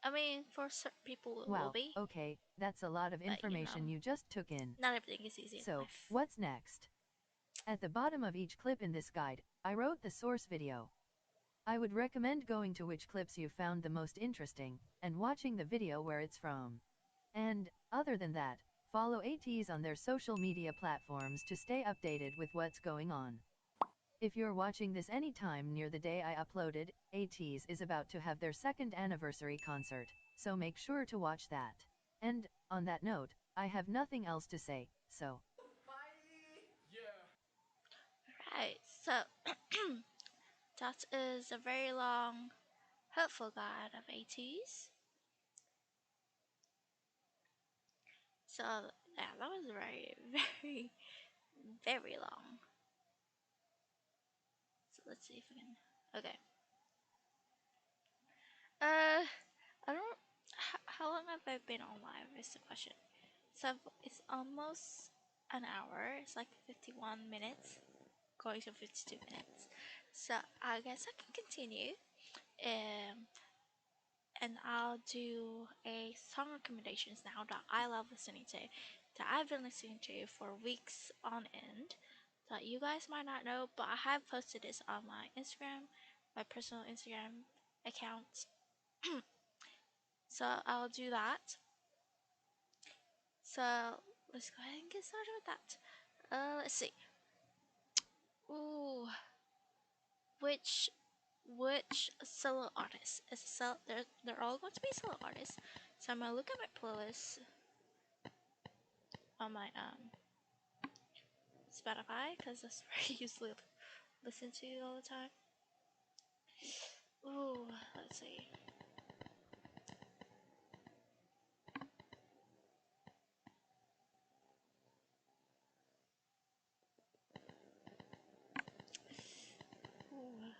I mean, for certain people it will Wow, be. okay, that's a lot of information you just took in. Not everything is easy in So, life. what's next? At the bottom of each clip in this guide, I wrote the source video. I would recommend going to which clips you found the most interesting, and watching the video where it's from. And, other than that, follow ATEEZ on their social media platforms to stay updated with what's going on. If you're watching this anytime near the day I uploaded, ATEEZ is about to have their 2nd anniversary concert, so make sure to watch that. And, on that note, I have nothing else to say, so. Right, so that is a very long, hurtful guide of ATEEZ. So, yeah, that was very, very, very long. So let's see if we can. Okay. I don't. How long have I been on live? Is the question. So it's almost an hour. It's like 51 minutes, going to 52 minutes. So I guess I can continue. And I'll do a song recommendations now that I love listening to, that I've been listening to for weeks on end, that you guys might not know, but I have posted this on my Instagram, my personal Instagram account. So I'll do that. So let's go ahead and get started with that. Let's see. Ooh, which solo artist is they're all going to be solo artists. So I'm gonna look at my playlist on my Spotify, because that's where I usually listen to all the time. Ooh, let's see. Ooh.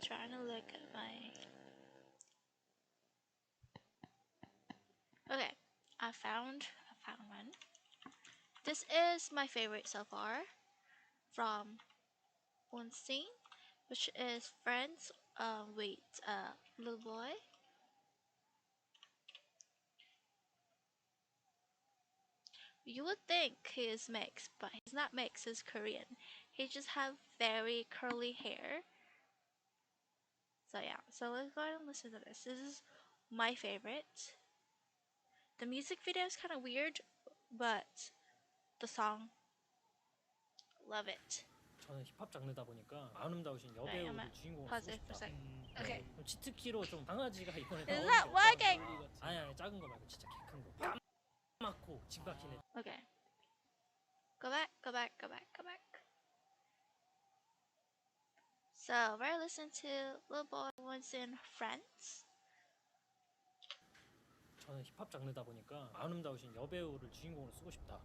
Trying to look at my. Okay, I found one. This is my favorite so far, from Wonstein, which is friends with little boy. You would think he is mixed, but he's not mixed, he's Korean. He just have very curly hair. So yeah, so let's go ahead and listen to this. This is my favorite. The music video is kind of weird, but the song, love it. 저는 힙합 장르다 보니까 아름다우신 여배우를 주인공으로 쓰고 싶다. Okay. 치트키로 좀 강아지가 이번에 Is 나오는 that 게 working? 아니 작은 거 말고 진짜 개 큰 거. 까맣고 집 박힌 애. Okay. Go back. So we're listening to Little Boy Wonstein Friends. 저는 힙합 장르다 보니까 아름다우신 여배우를 주인공으로 쓰고 싶다.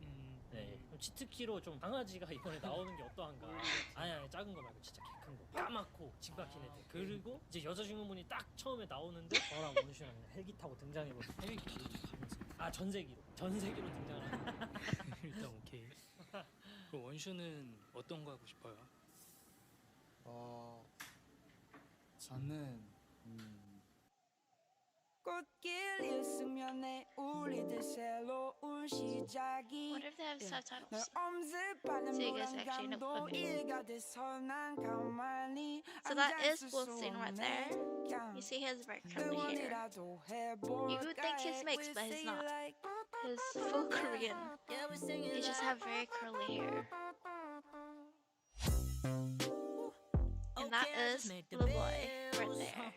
네. 치트키로 좀 강아지가 이번에 나오는 게 어떠한가. 아니 작은 거 말고 진짜 개 큰 거. 까맣고 집 박힌 애. 그리고 이제 여자 주인공분이 딱 처음에 나오는데 저랑 원슈랑 헬기 타고 등장해서 전세기로 등장하는. 일단 오케이. 그럼 원슈는 어떤 거 하고 싶어요? 저는 What if they have subtitles? So you guys actually know what I mean. So that is Wonstein right there. You see he has very curly hair. You would think he's mixed, but he's not. He's full Korean. He just have very curly hair. And that is Blue Boy right there.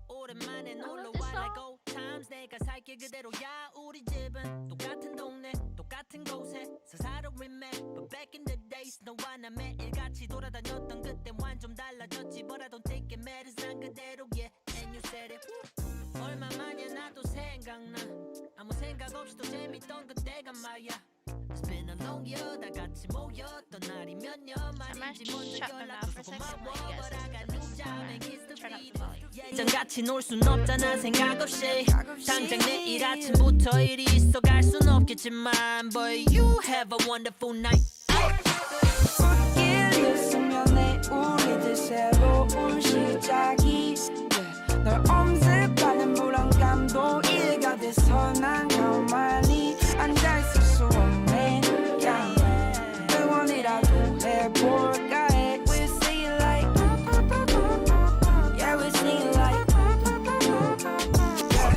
오랜만에 I 놀러 love this song. 와라고 times 내가 살게 그대로야 우리 집은 똑같은 동네 똑같은 곳에 서사로 remember back in the days 너와 나 매일 같이 돌아다녔던 그때와는 좀 달라졌지 but I don't think it matters 난 그대로 yeah and you said it 얼마만이야 나도 생각나 아무 생각 없이도 재밌던 그때가 말야 It's been a long year 다 같이 모였던 날이 몇 년 만인지 먼저 연락줘서 고마워 but I got new job and kids to feed 예전같이 놀 순 없잖아 생각 없이 당장 내일 아침부터 일이 있어 갈 순 없겠지만 But you have a wonderful night 꽃길 있으면 내 우리들 새로운 시작이 널 엄습하는 불안감도 일가 돼서 난 가만히 앉아있을 수 없네 응원이라도 해볼까 해 We sing it like Yeah we sing it like yeah.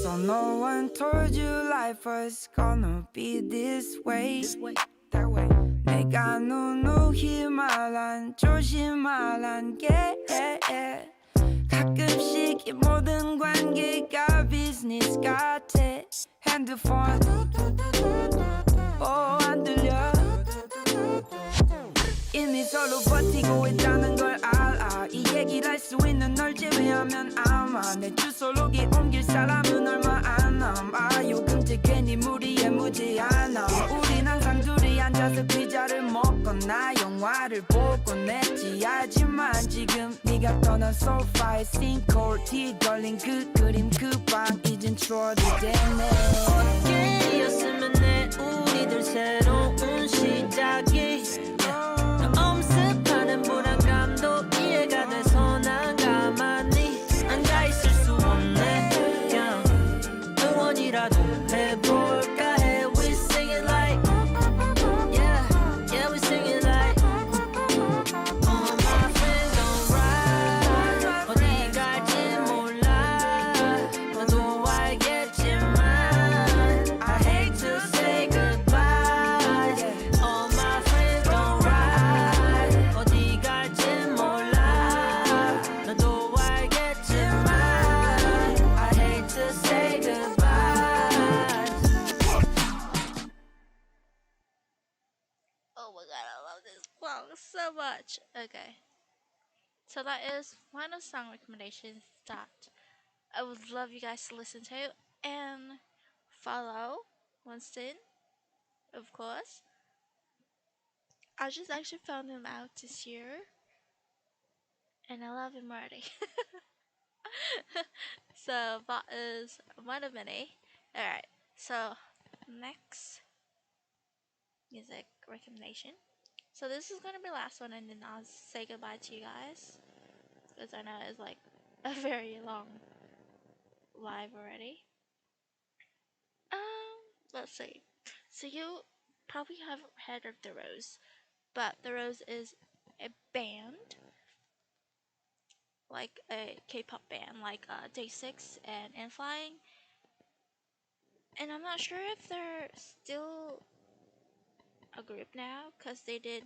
So no one told you life was gonna be this way That way 내가 누누이 말한 조심하란 게 가끔씩 이 모든 관계가 비즈니스 같아 핸드폰 안 들려 이미 서로 버티고 있다는 걸 알아 이 얘기를 할 수 있는 널 제외하면 아마 내 주소록에 옮길 사람은 얼마 안 남아 요금제 괜히 무리에 무지않아 우린 항상 둘이 앉아서 피자를 먹거나 영화를 보곤 했지 하지만 지금 네가 떠난 소파에 싱크홀 걸린 그 그림 그 방 이젠 추억이 됐네 꽃길이었으면 내 우리들 새로운 시작이 엄습하는 불안감도 이해가 돼서 난 가만히 앉아있을 수 없네 응원이라도 해볼까 해 We sing it like Yeah, yeah we sing it like All my friends don't ride 어디 갈지 몰라 너도 알겠지만 I hate to say goodbye All my friends don't ride 어디 갈지 몰라 너도 알겠지만 I hate to say goodbye Oh my god, I love this song so much. Okay. So that is final song recommendations that I would love you guys to listen to and follow Winston, of course. I just actually found him out this year and I love him already. So that is one of many. Alright, so next music recommendation. So this is gonna be the last one and then I'll say goodbye to you guys. Because I know it's like a very long live already. Let's see. So you probably haven't heard of The Rose, but The Rose is a band, like a K-pop band, like Day6 and Flying. And I'm not sure if they're still a group now, because they did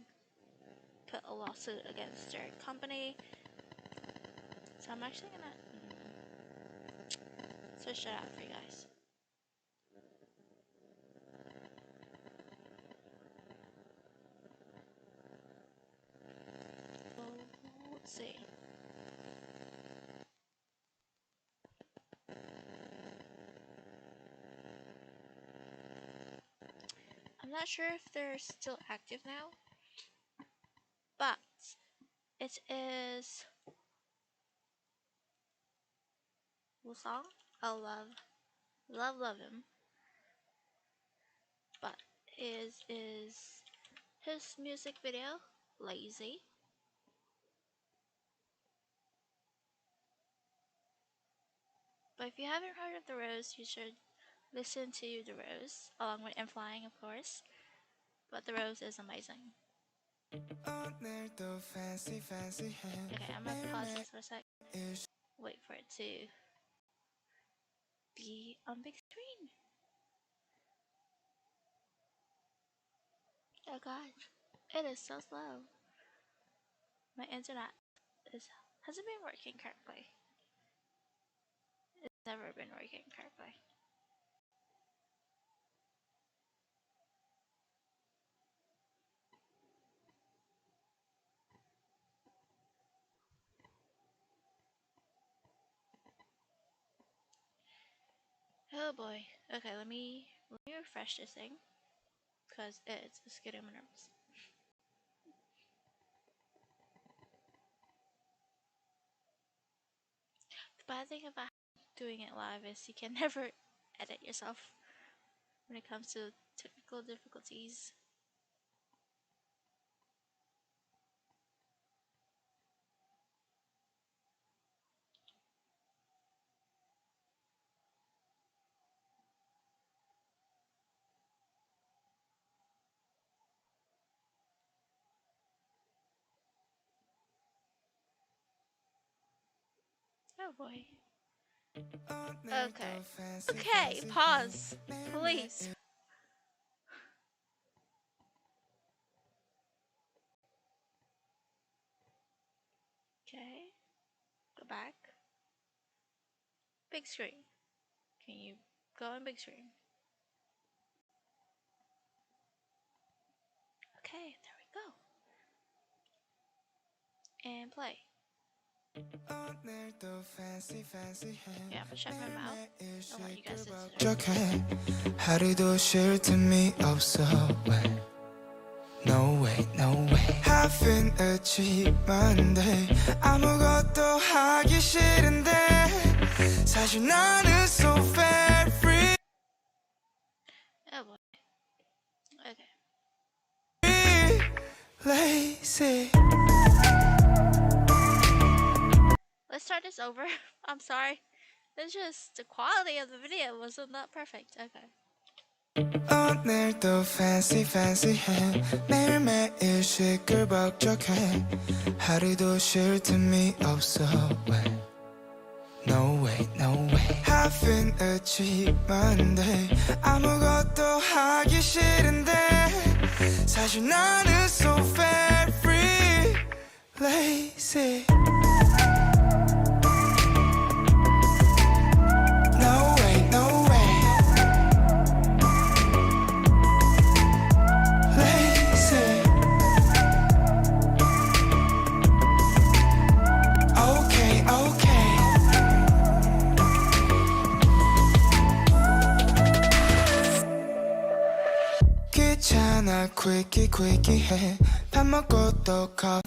put a lawsuit against their company. So I'm actually gonna switch that out for you guys. Let's see. I'm not sure if they're still active now, but it is Woosung. I love him. But is his music video Lazy. But if you haven't heard of The Rose, you should listen to The Rose, along with In Flying, of course. But The Rose is amazing. Okay, I'm gonna pause this for a sec. Wait for it to be on big screen. Oh god, it is so slow. My internet hasn't been working correctly. It's never been working correctly. Oh boy. Okay, let me refresh this thing, because it's getting on my nerves. The bad thing about doing it live is you can never edit yourself when it comes to technical difficulties. Oh boy. Okay. Okay, pause. Please. Okay. Go back. Big screen. Can you go on big screen? Okay, there we go. And play. Yeah, I'm gonna shut my mouth. Don't want you guys to 하루도 쉴 틈이 없어. No way, no way. Having achievement 아무것도 하기 싫은데 사실 나는 so very free. Oh boy. Okay. Lazy. Let's start this over. I'm sorry. It's just the quality of the video wasn't that perfect. Okay. 오늘도 fancy해 매일매일 시끌벅적해 하루도 쉴 틈이 없어. No way, no way. Having achievement 아무것도 하기 싫은데 사실 나는 so very free. Lazy. No way, no way. Lazy. Okay, okay. 귀찮아 quickie 해 밥 먹고 또 커피.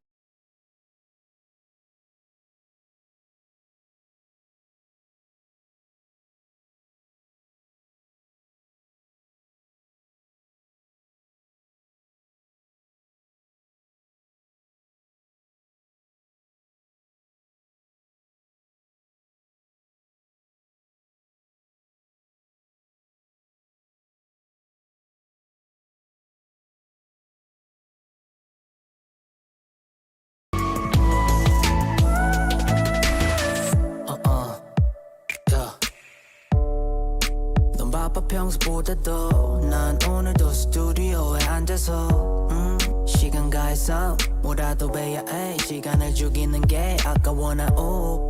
넌 바빠 평소보다도 난 오늘도 스튜디오에 앉아서 시간 가해서 뭐라도 해야 해. 시간을 죽이는 게 아까워나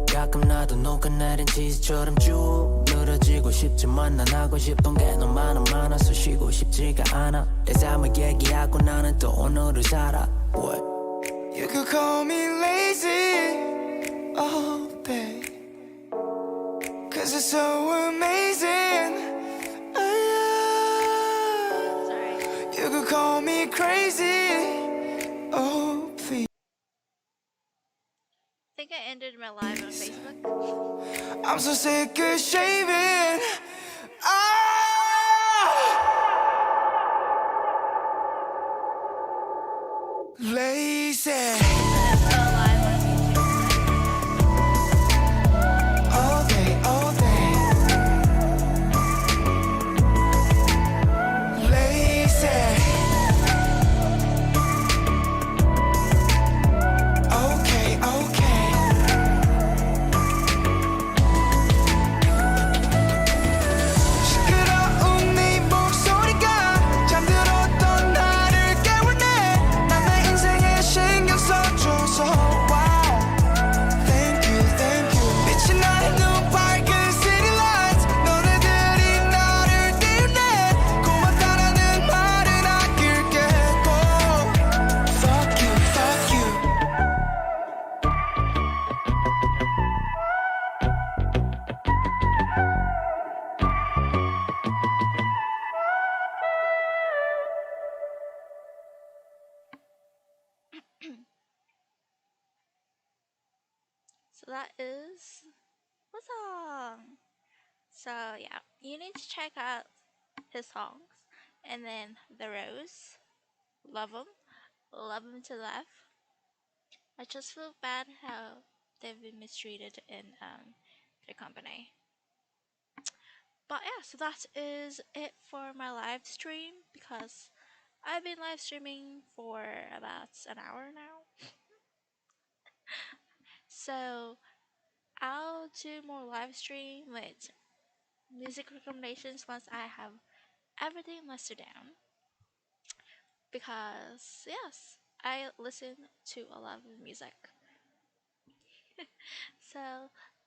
가끔 나도 녹아 내린 치즈처럼 쭉 늘어지고 싶지만 난 하고 싶은 게 너무 많아서 쉬고 싶지가 않아. 내 삶을 얘기하고 나는 또 오늘을 살아. What? You could call me lazy all day Cause it's so amazing. You could call me crazy. Oh, please. I think I ended my live on Facebook. I'm so sick of shaving. Lazy. All day, all day. that is Woosung. So yeah, you need to check out his songs. And then The Rose, love him to death. I just feel bad how they've been mistreated in their company. But yeah, so that is it for my live stream because I've been live streaming for about an hour now. So I'll do more live stream with music recommendations once I have everything listed down. Because yes, I listen to a lot of music. So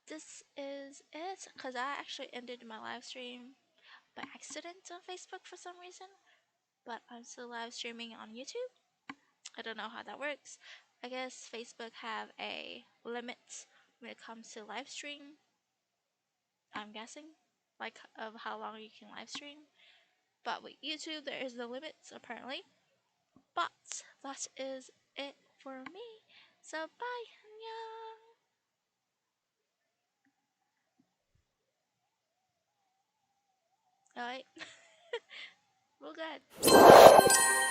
this is it because I actually ended my live stream by accident on Facebook for some reason, but I'm still live streaming on YouTube. I don't know how that works. I guess Facebook have a limit when it comes to live stream. I'm guessing, like of how long you can live stream. But with YouTube, there is no limits apparently. But that is it for me. So bye, annyeong. Alright, we're good.